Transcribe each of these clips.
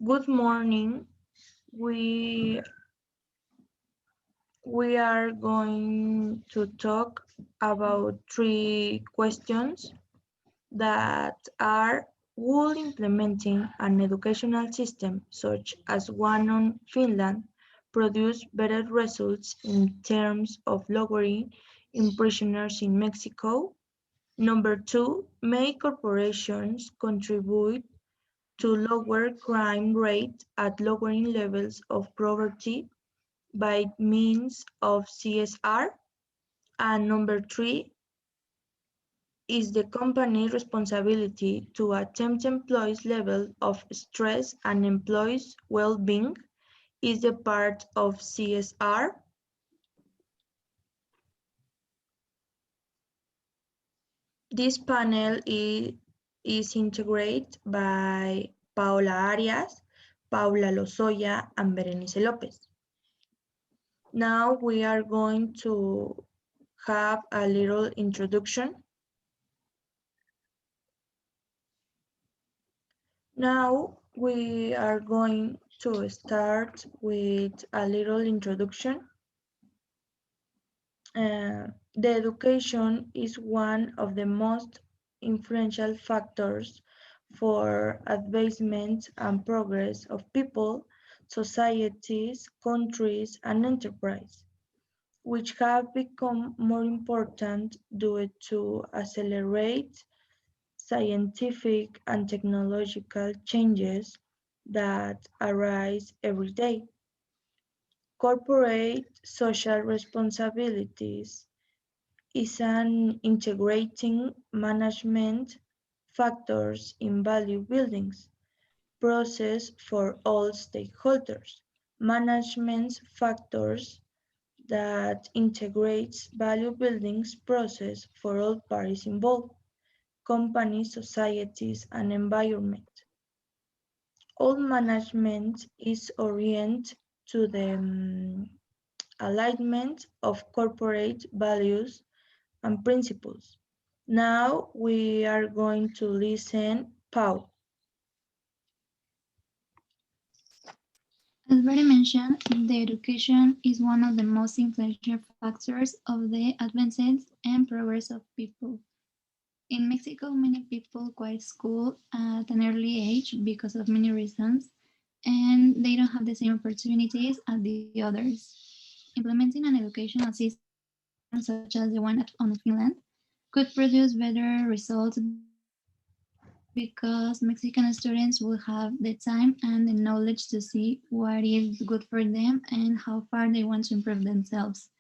Good morning. We we are going to talk about three questions that are: would implementing an educational system such as one on Finland produce better results in terms of lowering imprisoners in Mexico? Number two, may corporations contribute to lower crime rate at lowering levels of poverty by means of CSR? And number three, is the company responsibility to attempt employees' level of stress and employees' well-being is the part of CSR? This panel is integrated by Paola Arias, Paula Lozoya, and Berenice Lopez. Now we are going to have a little introduction. Now we are going to start with a little introduction. The education is one of the most influential factors for advancement and progress of people, societies, countries, and enterprise, which have become more important due to accelerate scientific and technological changes that arise every day. Corporate social responsibilities is an integrating management factors in value buildings process for all stakeholders. Management factors that integrates value buildings process for all parties involved, companies, societies, and environment. All management is oriented to the alignment of corporate values and principles. Now we are going to listen Pau. As already mentioned, the education is one of the most influential factors of the advancement and progress of people. In Mexico, many people quit school at an early age because of many reasons, and they don't have the same opportunities as the others. Implementing an educational system such as the one on Finland could produce better results because Mexican students will have the time and the knowledge to see what is good for them and how far they want to improve themselves.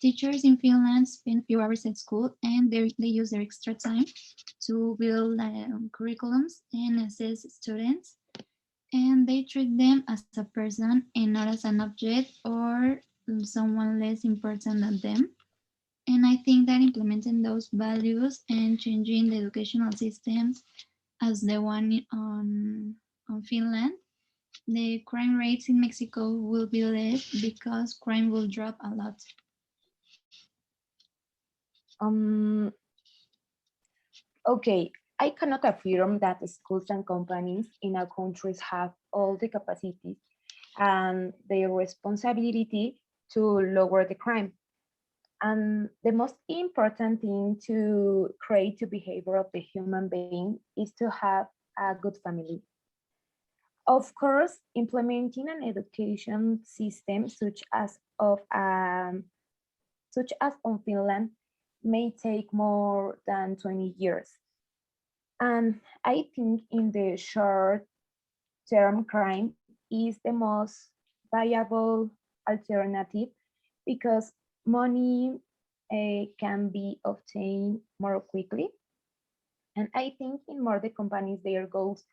Teachers in Finland spend few hours at school and they use their extra time to build curriculums and assess students, and they treat them as a person and not as an object or someone less important than them. And I think that implementing those values and changing the educational systems as the one on Finland, the crime rates in Mexico will be less because crime will drop a lot. Um, okay, I cannot affirm that schools and companies in our countries have all the capacities and their responsibility to lower the crime. And the most important thing to create the behavior of the human being is to have a good family. Of course, implementing an education system such as on Finland may take more than 20 years. And I think in the short term, crime is the most viable alternative because money can be obtained more quickly. And I think in more the companies, their goals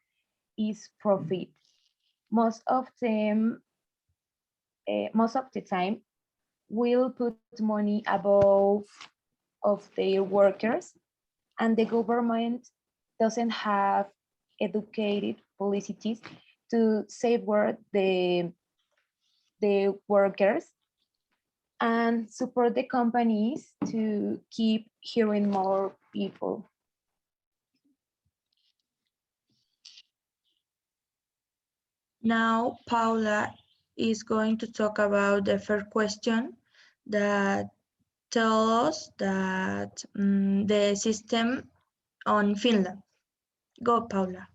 is profit. Most of them, most of the time, will put money above of their workers, and the government doesn't have educated policies to safeguard the workers and support the companies to keep hiring more people. Now Paula is going to talk about the first question that tell us that the system on Finland. Go, Paula.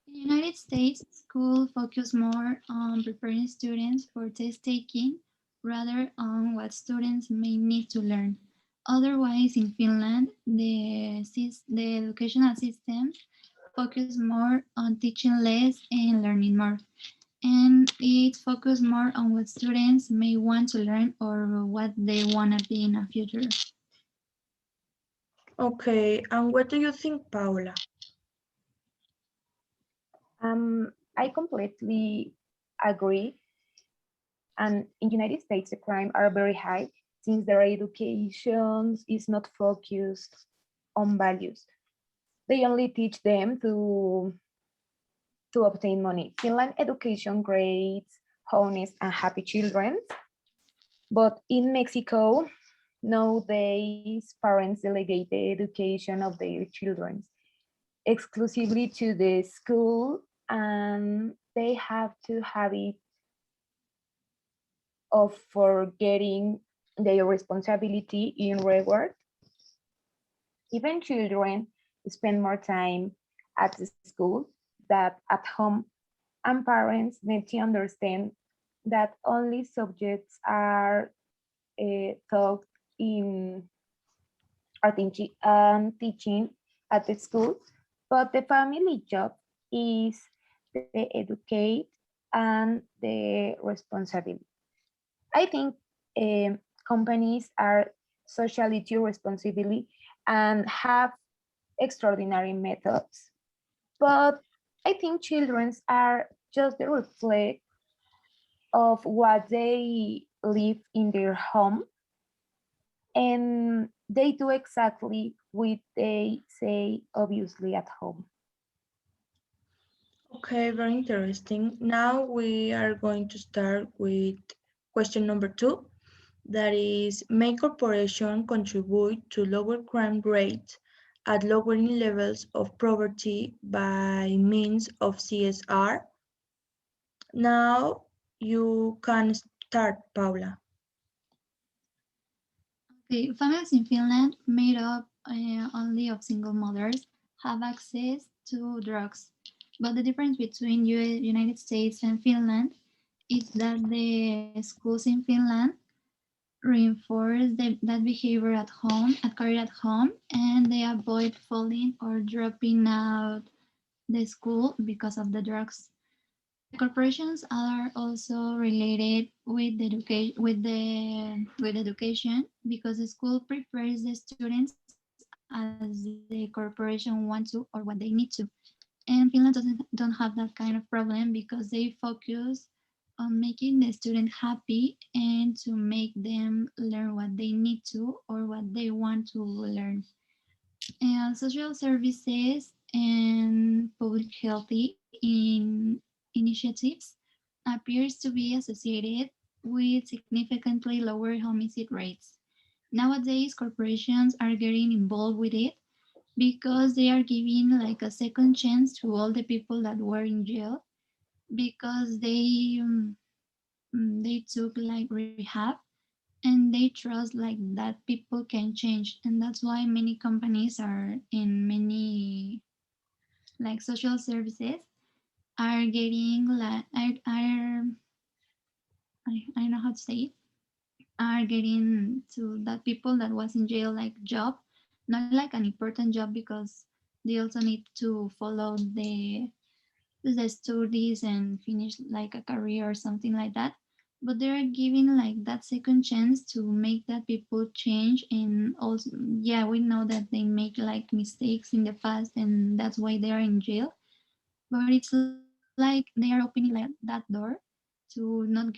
In the United States, schools focus more on preparing students for test taking rather on what students may need to learn. Otherwise, in Finland, the educational system focus more on teaching less and learning more. And it focuses more on what students may want to learn or what they want to be in the future. Okay, and what do you think, Paula? I completely agree. And in United States, the crime are very high since their education is not focused on values. They only teach them to obtain money. Finland education grades honest and happy children, but in Mexico, nowadays parents delegate the education of their children exclusively to the school, and they have to have it of forgetting their responsibility in reward. Even children spend more time at the school than at home, and parents need to understand that only subjects are taught in teaching at the school, but the family job is the educate and the responsibility. I think companies are socially too responsibility and have extraordinary methods, but I think children are just the reflect of what they live in their home, and they do exactly what they say obviously at home. Okay, very interesting. Now we are going to start with question number 2. That is, may corporation contribute to lower crime rates at lowering levels of poverty by means of CSR? Now you can start, Paula. Okay, families in Finland, made up only of single mothers, have access to drugs. But the difference between United States and Finland is that the schools in Finland reinforce that behavior at home, at career at home, and they avoid falling or dropping out the school because of the drugs. The corporations are also related with the education because the school prepares the students as the corporation want to or what they need to. And Finland don't have that kind of problem because they focus on making the student happy and to make them learn what they need to or what they want to learn. And social services and public health in initiatives appears to be associated with significantly lower homicide rates. Nowadays, corporations are getting involved with it because they are giving like a second chance to all the people that were in jail because they took like rehab and they trust like that people can change, and that's why many companies are in many like social services are getting like I don't know how to say it, are getting to that people that was in jail like job, not like an important job because they also need to follow the studies and finish like a career or something like that, but they're giving like that second chance to make that people change. And also, yeah, we know that they make like mistakes in the past and that's why they are in jail, but it's like they are opening like that door to not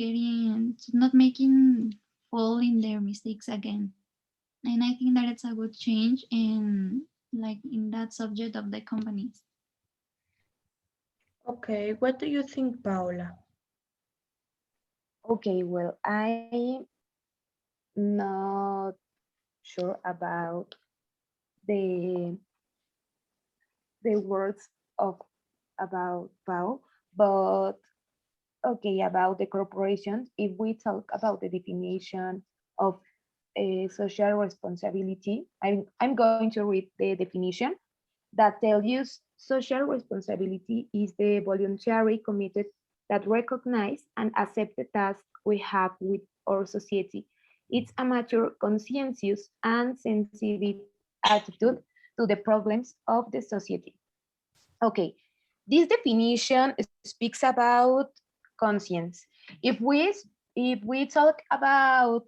making fall in their mistakes again. And I think that it's a good change in like in that subject of the companies. Okay, what do you think, Paula? Okay, well, I'm not sure about the the words of about Pau, but okay, about the corporations, if we talk about the definition of social responsibility, I'm going to read the definition that tells you social responsibility is the voluntary committed that recognize and accept the task we have with our society. It's a mature, conscientious, and sensitive attitude to the problems of the society. Okay, this definition speaks about conscience. If we if we talk about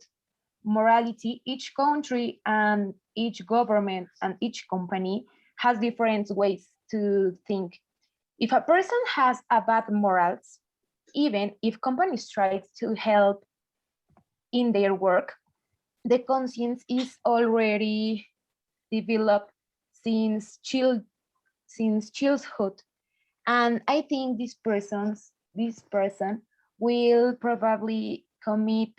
morality, each country and each government and each company has different ways to think. If a person has a bad morals, even if companies try to help in their work, the conscience is already developed since childhood. And I think this person will probably commit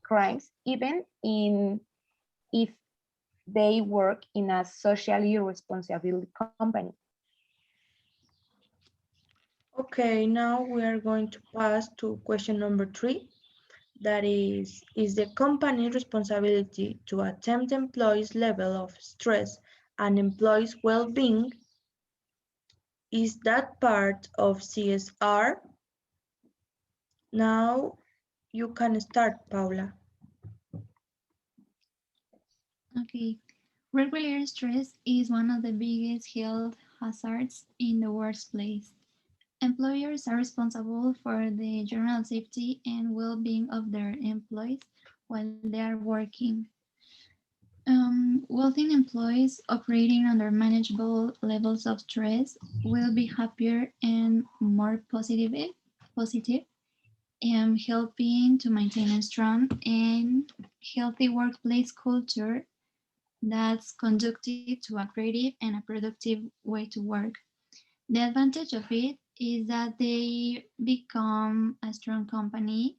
crimes even in if they work in a socially responsible company. Okay, now we are going to pass to question number 3. That is the company responsibility to attempt employees' level of stress and employees' well-being? Is that part of CSR? Now you can start, Paula. Okay. Regular stress is one of the biggest health hazards in the workplace. Employers are responsible for the general safety and well-being of their employees while they are working. Wealthy employees operating under manageable levels of stress will be happier and more positive, and helping to maintain a strong and healthy workplace culture that's conducive to a creative and a productive way to work. The advantage of it is that they become a strong company.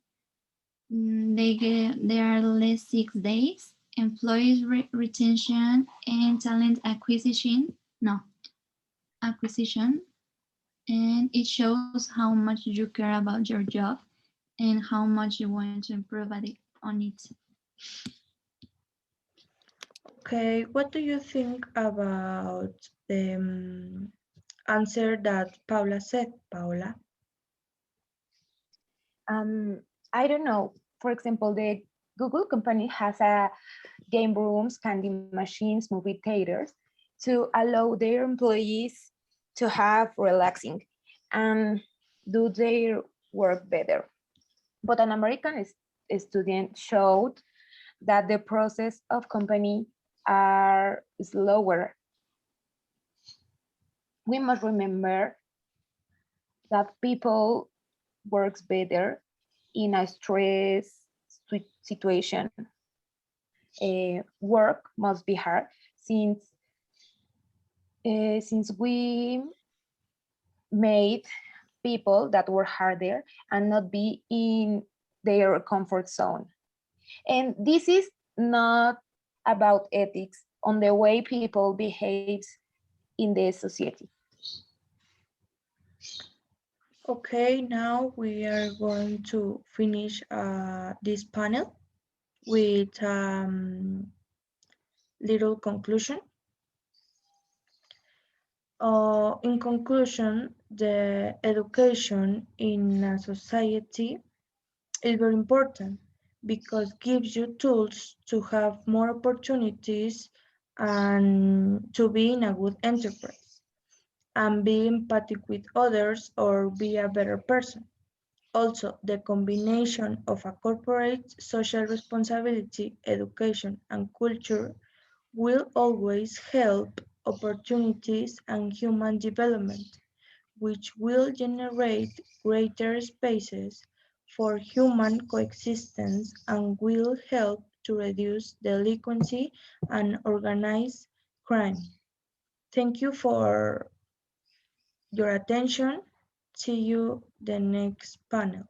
There are less sick days, employees retention, and talent acquisition. No, acquisition, and it shows how much you care about your job and how much you want to improve on it. Okay, what do you think about the answer that Paula said, Paula? Um, I don't know. For example, the Google company has a game rooms, candy machines, movie theaters to allow their employees to have relaxing and do their work better. But an American student showed that the process of company are slower. We must remember that people works better in a stress situation. Work must be hard since we made people that were harder and not be in their comfort zone. And this is not about ethics on the way people behaves in the society. Okay, now we are going to finish this panel with little conclusion. In conclusion, the education in a society is very important because gives you tools to have more opportunities and to be in a good enterprise and be empathic with others or be a better person. Also, the combination of a corporate social responsibility, education, and culture will always help opportunities and human development, which will generate greater spaces for human coexistence and will help to reduce delinquency and organized crime. Thank you for your attention. See you the next panel.